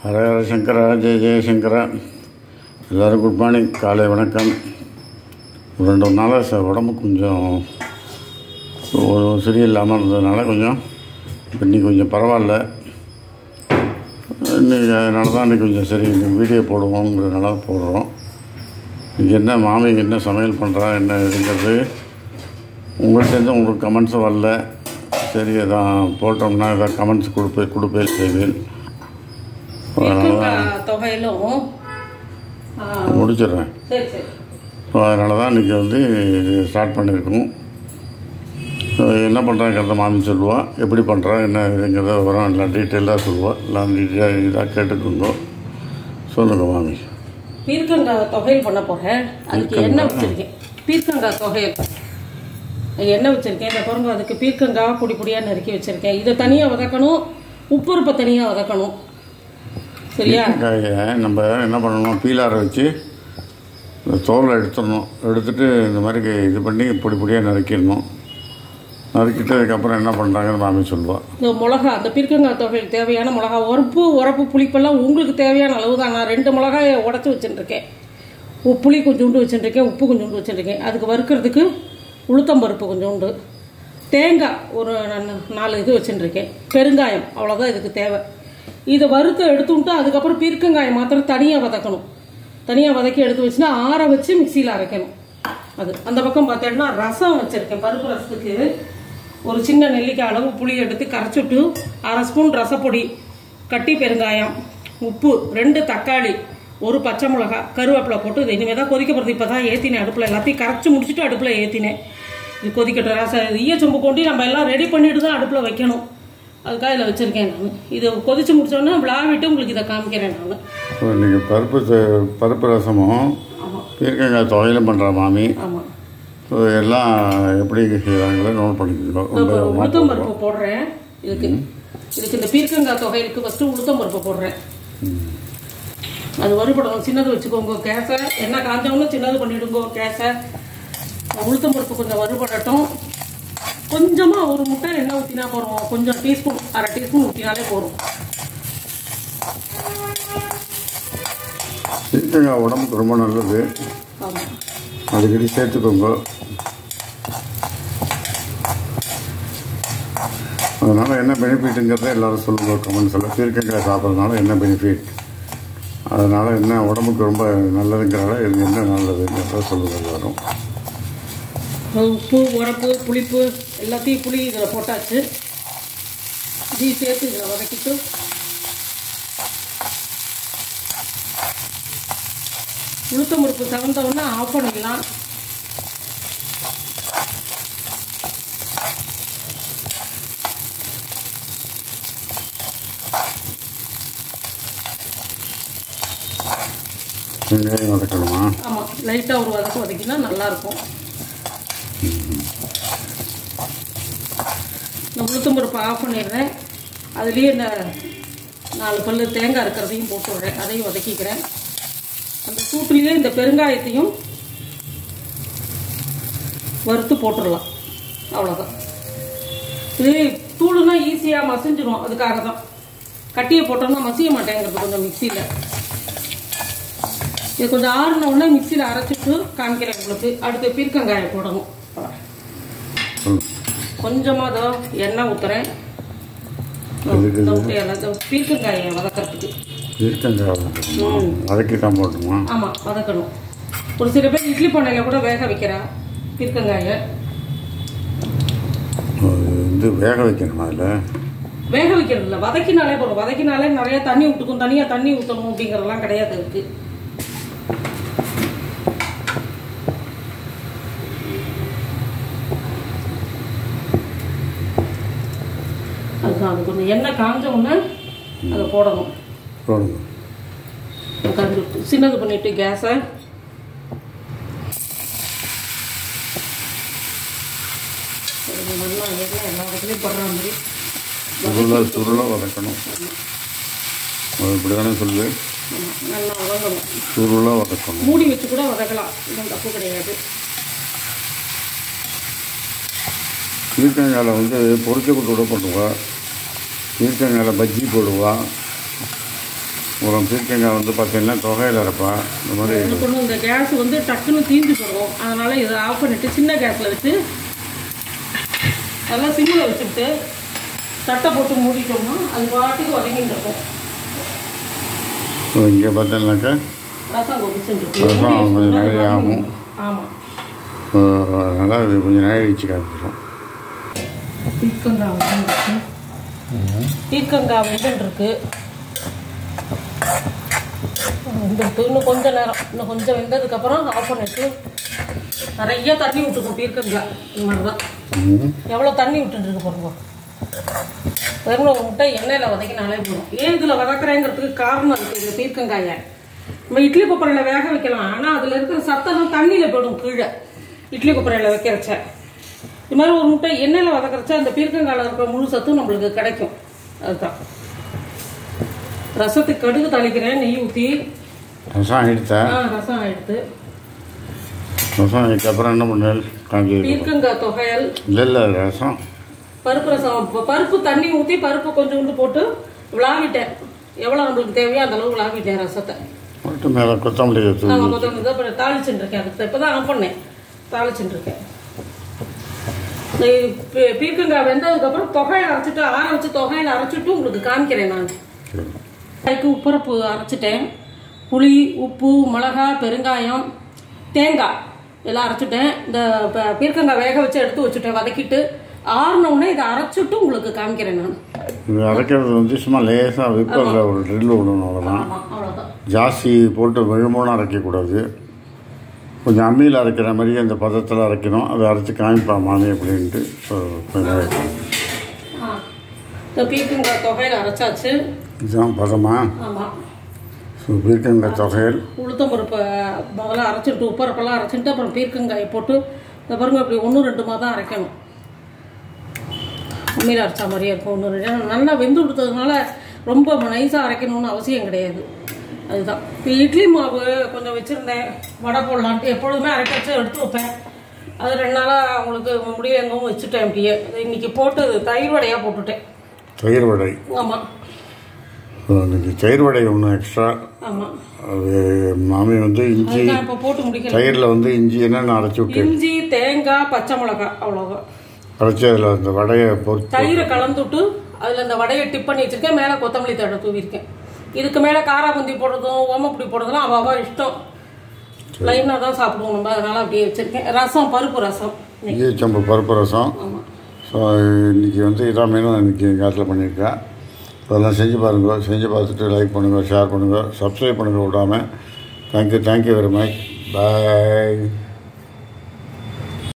ஹரஹர சங்கரா, ஜெய ஜெயசங்கரா. எல்லோரும் good morning, காலை வணக்கம். 2 நாளாக உடம்பு கொஞ்சம் சரியில்லாமல் இருந்ததுனால இன்றைக்கி கொஞ்சம் பரவாயில்ல. இன்றைக்கி அதனால தான் இன்றைக்கி கொஞ்சம் சரி வீடியோ போடுவோங்கிறதுனால போடுறோம். இன்றைக்கி என்ன மாமிக்கு என்ன சமையல் பண்ணுறா என்ன இதுங்கிறது உங்கள்கிட்ட உங்களுக்கு கமெண்ட்ஸும் வரல. சரி அதான் போட்டோம்னா எதாவது கமெண்ட்ஸ் கொடுப்பேன் செய்வேன். முடிச்சிடுறேன். அதனால தான் இன்றைக்கி ஸ்டார்ட் பண்ணியிருக்கோம். என்ன பண்ணுறாங்கிறத மாமி சொல்லுவாள், எப்படி பண்ணுறா என்ன இதுங்கிறத வரும் எல்லாம் டீட்டெயிலாக சொல்லுவாள். எல்லாம் இதாக கேட்டுக்கோங்க. சொல்லுங்கள் மாமி. பீர்க்கங்காய் தொகையில் பண்ண போகிறேன். அதுக்கு எண்ணெய் வச்சுருக்கேன். பீர்க்கங்காய் தொகையில் எண்ணெய் வச்சுருக்கேன். இந்த பாருங்க, அதுக்கு பீர்க்கங்காய் பொடி பொடியாக நறுக்கி வச்சுருக்கேன். இதை தனியாக வதக்கணும், உப்புருப்பை தனியாக வதக்கணும். சரியா? காயை நம்ம என்ன பண்ணணும், பீலாரை வச்சு இந்த தோலை எடுத்துடணும். எடுத்துகிட்டு இந்த மாதிரி இது பண்ணி பொடி பொடியாக நறுக்கிடணும். நறுக்கிட்டு அதுக்கப்புறம் என்ன பண்ணுறாங்கன்னு மாமி சொல்லுவாள். இந்த மிளகா, அந்த பீர்க்கங்காய் தொகையில் தேவையான மிளகா, உரப்பு புளிப்பெல்லாம் உங்களுக்கு தேவையான அளவு தான். நான் 2 மிளகாயை உடச்சி வச்சுட்டுருக்கேன். புளி கொஞ்சோண்டு வச்சுட்டுருக்கேன், உப்பு கொஞ்சோண்டு வச்சுட்டுருக்கேன். அதுக்கு வறுக்கிறதுக்கு உளுத்தம்பருப்பு கொஞ்சோண்டு, தேங்காய் ஒரு 4 இது வச்சுட்டுருக்கேன், பெருங்காயம், அவ்வளோதான் இதுக்கு தேவை. இதை வறுத்து எடுத்துவிட்டு அதுக்கப்புறம் பீர்க்கங்காயை மாத்திரம் தனியாக வதக்கணும். தனியாக வதக்கி எடுத்து வச்சுன்னா ஆற வச்சு மிக்சியில் அரைக்கணும். அது அந்த பக்கம் பார்த்தேன்னா ரசம் வச்சுருக்கேன். பருப்பு ரசத்துக்கு ஒரு சின்ன நெல்லிக்காய் அளவு புளி எடுத்து கரைச்சிட்டு 1/2 ஸ்பூன் ரசப்பொடி, கட்டி பெருங்காயம், உப்பு, 2 தக்காளி, 1 பச்சை மிளகா, கருவேப்பிலை போட்டு இது இனிமேல் தான் கொதிக்க போகிறது. இப்போ தான் ஏற்றினேன் அடுப்பில். எல்லாத்தையும் கரைச்சி முடிச்சுட்டு அடுப்பில் ஏற்றினேன். இது கொதிக்கட்டும். ரசம் ஈயச்சொம்பு கொண்டு நம்ம எல்லாம் ரெடி பண்ணிட்டு தான் அடுப்பில் வைக்கணும். அதுக்காக இதில் வச்சுருக்கேன் நான். இது கொதிச்சு முடிச்சோன்னா விளாவிட்டு உங்களுக்கு இதை காமிக்கிறேன் நான். நீங்கள் பருப்பு ரசமும் பீர்க்கங்காய் தொகையிலும் பண்ணுற மாமி. ஆமாம். எல்லாம் எப்படி செய்கிறாங்களோ நோட் பண்ணிக்கோங்க. உளுத்தம் பருப்பு போடுறேன். இதுக்கு இந்த பீர்க்கங்காய் தொகையிலுக்கு ஃபஸ்ட்டு உளுத்தம் பருப்பு போடுறேன். அது வறுபடணும். சின்னது வச்சுக்கோங்க கேஸை. எண்ணெய் காஞ்சவொன்னு சின்னது பண்ணிவிடுங்கோ கேஸை. உளுத்தம் பருப்பு கொஞ்சம் வறுபடட்டும். கொஞ்சமாக 1 முட்டை எண்ணெய் ஊற்றினா போகிறோம். கொஞ்சம் டீஸ்பூன், 1/2 டீஸ்பூன் ஊற்றினாலே போதும். பீர்க்கங்காய் உடம்புக்கு ரொம்ப நல்லது. ஆமாம், அடிக்கடி சேர்த்துக்கோங்க. அதனால் என்ன பெனிஃபிட்டுங்கிறத எல்லோரும் சொல்லுங்கள் கமெண்ட்ஸில். பீர்க்கங்காய் சாப்பிட்றதுனால என்ன பெனிஃபிட், அதனால் என்ன உடம்புக்கு ரொம்ப நல்லதுங்கிறனால இது என்ன நல்லதுங்கிறத சொல்லுங்கள் எல்லோரும். உப்பு, உரப்பு, புளிப்பு எல்லாத்தையும் புளி இதில் போட்டாச்சு. இதையும் சேர்த்து இதில் வதக்கிட்டு உளுத்தம் பருப்பு செவந்தவுடனே ஆஃப் பண்ணிக்கலாம். வெங்காயம் வதக்கணுமா? ஆமாம், லைட்டாக ஒரு வதக்கினா நல்லாயிருக்கும். இந்த உளுத்தம் பருப்பு ஆஃப் பண்ணிடுறேன். அதுலேயே இந்த 4 பல்லு தேங்காய் இருக்கிறதையும் போட்டு விடுறேன். அதையும் வதக்கிக்கிறேன். அந்த சூட்டுலேயே இந்த பெருங்காயத்தையும் வறுத்து போட்டுடலாம். அவ்வளோதான். இது தூளுனா ஈஸியாக மசிஞ்சிடும். அதுக்காக தான் கட்டியை போட்டோம்னா மசிய மாட்டேங்கிறது கொஞ்சம் மிக்சியில். இது கொஞ்சம் ஆறுன உடனே மிக்சியில் அரைச்சிட்டு காமிக்கிறேன் உங்களுக்கு. அடுத்து பீர்க்கங்காயை போடணும். கொஞ்சமாக தான் எண்ணெய் ஊற்றுறேன். பீர்க்கங்காயை வதக்கிறதுக்கு. பீர்க்கங்காய் வதக்கி தான் போட்டுமா? ஆமாம், வதக்கணும். ஒரு சில பேர் இட்லி பானையில் கூட வேக வைக்கிறா பீர்க்கங்காயை. இது வேக வைக்கணுமா? அதில் வேக வைக்கிறது இல்லை, வதக்கினாலே போதும். வதக்கினாலே நிறைய தண்ணி விட்டுக்கும். தனியாக தண்ணி ஊற்றணும் அப்படிங்கிறதெல்லாம் கிடையாது இருக்கு. அதுதான், அது கொஞ்சம் எண்ணெய் காஞ்ச உடனே அதை போடணும். சின்னது பண்ணிட்டு கேஸை நல்லா எண்ணெய் எல்லா இடத்துலையும் படுற மாதிரி சுருளாக வதக்கணும். இப்படி தானே சொல்லுவேன். நல்லா வதங்கணும். சுருளாக வதக்கணும். மூடி வச்சு கூட வதக்கலாம், இன்னும் தப்பு கிடையாது. பீர்க்கங்காயில் பொரிச்ச கூட்டு கூட பண்ணுவா. பீர்க்கங்காயில் பஜ்ஜி போடுவா. ஒரு பீர்க்கங்காய் வந்து பார்த்தீங்கன்னா தொகையில் இருப்பேன் இந்த மாதிரி. எனக்கு ஒன்று இந்த கேஸ் வந்து டக்குன்னு தீந்து போடும், அதனால் இதை ஆஃப் பண்ணிவிட்டு சின்ன கேஸில் வச்சு நல்லா சிம்மில் வச்சுட்டு தட்டை போட்டு மூடிட்டோம்னா அது பாட்டுக்கு வதங்கிட்டு இருக்கும். இங்கே பார்த்தீங்கன்னாக்கா ரசம் கொதிச்சுருக்கு, ரசம் கொஞ்சம் நிறைய ஆகும். ஆமாம், அதனால் இது கொஞ்சம் நேரம் வச்சு காமிச்சிடும். பீர்க்கங்காய் வெந்துருக்கு, பீர்க்கங்காய் வெந்துருக்கு. இன்னும் கொஞ்சம் நேரம், இன்னும் கொஞ்சம் வெந்ததுக்கப்புறம் ஆஃப் பண்ணிட்டு நிறைய தண்ணி விட்டுக்கும் பீர்க்கங்காய். இந்த மாதிரி தான் எவ்வளோ தண்ணி விட்டுருக்கு பாருங்க. வெறும் ஒரு முட்டை எண்ணெயில் வதக்கினாலே போதும். ஏன் இதில் வதக்குறேங்கிறதுக்கு காரணம் இருக்குது. இந்த பீர்க்கங்காயை நம்ம இட்லி கொப்பரையில் வேக வைக்கலாம், ஆனால் அதில் இருக்கிற சத்தம் தண்ணியில் போயிடும் கீழே இட்லி கொப்பரையில் வைக்கிறச்ச. இது மாதிரி ஒரு முட்டை எண்ணெயில் வதக்கிறச்ச அந்த பீர்க்கங்காயில் இருக்கிற முழு சத்தும் நம்மளுக்கு கிடைக்கும். அதுதான் ரசத்துக்கு கடுகு தாளிக்கிறேன், நெய் ஊற்றி. ரசம் எடுத்தேன், ரசம் எடுத்து ரசம் அதுக்கப்புறம் என்ன பண்ணேன் காஞ்சி பீர்க்கங்காய் தொகையல். இல்லை ரசம் பருப்பு ரசம், பருப்பு தண்ணி ஊற்றி பருப்பு கொஞ்சோண்டு போட்டு விளாவிட்டேன். எவ்வளோ நம்மளுக்கு தேவையோ அந்த அளவு விளாவிட்டேன் ரசத்தை. மட்டும் மேலே கொத்தமல்லி கொத்தமல்லி தான் இப்போ தாளிச்சுட்டுருக்கேன். அதுக்கு இப்போ தான் ஆன் பண்ணேன், தாளிச்சுட்டுருக்கேன். பீர்க்கங்காய் வெந்ததுக்கப்புறம் தொகையை அரைச்சிட்டு ஆற வச்சு தொகையில் அரைச்சிட்டு உங்களுக்கு காமிக்கிறேன். நான் அதுக்கு உப்பரப்பு அரைச்சிட்டேன். புளி, உப்பு, மிளகா, பெருங்காயம், தேங்காய் எல்லாம் அரைச்சிட்டேன். இந்த பீர்க்கங்காய் வேக வச்சு எடுத்து வச்சுட்டேன், வதக்கிட்டு. ஆறினவுடனே இதை அரைச்சிட்டு உங்களுக்கு காமிக்கிறேன். நான் இது அரைக்கிறது வந்து சும்மா லேசாக விப்பரில் ஒரு ட்ரில் விடணும், அவ்வளோதான். அவ்வளோதான், ஜாஸ்தி போட்டு விழுமோன்னு அரைக்கக்கூடாது. கொஞ்சம் அம்மியில் அரைக்கிற மாதிரி அந்த பதத்தில் அரைக்கணும். அதை அரைச்சி காமிப்பாமானே அப்படின்ட்டு. இந்த பீர்க்கங்காய் தொகையில் அரைச்சாச்சு. இதுதான் பதமா? ஆமாம். ஸோ பீர்க்கங்காய் தொகையில் உளுத்தம் பருப்பை முதல்ல அரைச்சிட்டு உப்பரப்பெல்லாம் அரைச்சிட்டு அப்புறம் பீர்க்கங்காயை போட்டு இந்த பாருங்க இப்படி 1-2 தான் அரைக்கணும். அம்மியில் அரைச்சா மாதிரியே இருக்கும். 1-2 நல்லா வெந்து கொடுத்ததுனால ரொம்ப நைஸாக அரைக்கணும்னு அவசியம் கிடையாது. அதுதான். இப்போ இட்லி மாவு கொஞ்சம் வச்சுருந்தேன், வடை போடலான்ட்டு. எப்பொழுதுமே அரைக்க வச்சு எடுத்து வைப்பேன். அது 2 நாளாக அவங்களுக்கு முடியங்கவும் வச்சுட்டேன். அப்படியே இன்றைக்கி போட்டு தயிர் வடையாக போட்டுட்டேன். தயிர் வடை? ஆமாம், இன்னைக்கு தயிர் வடை ஒன்று எக்ஸ்ட்ரா. ஆமாம். அது மாமி வந்து இஞ்சி இப்போ போட்டு முடிக்கல. தயிரில் வந்து இஞ்சி என்னென்ன அரைச்சி விட்டு இஞ்சி, தேங்காய், பச்சை மிளகாய் அவ்வளோதான் அரைச்சி அதில் அந்த வடையை பொறுத்து தயிரை கலந்துட்டு அதில் அந்த வடையை டிப் பண்ணி வச்சுருக்கேன். மேலே கொத்தமல்லி தழை தூவிருக்கேன். இதுக்கு மேலே காராபுந்தி போடுறதும் ஓமப்பொடி போடுறதுலாம் அவள் இஷ்டம். லைனாக தான் சாப்பிடுவோம் நம்ம, அதனால் அப்படியே வச்சுருக்கேன். ரசம், பருப்பு ரசம், ஈச்சம்பு பருப்பு ரசம். ஆமாம். ஸோ இன்றைக்கி வந்து இதான் மெனு இன்றைக்கி எங்கள் காலத்தில் பண்ணியிருக்கேன். அதெல்லாம் செஞ்சு பாருங்கள். செஞ்சு பார்த்துட்டு லைக் பண்ணுங்கள், ஷேர் பண்ணுங்கள், சப்ஸ்கிரைப் பண்ணுங்கள் விடாமல். Thank you very much. பாய்.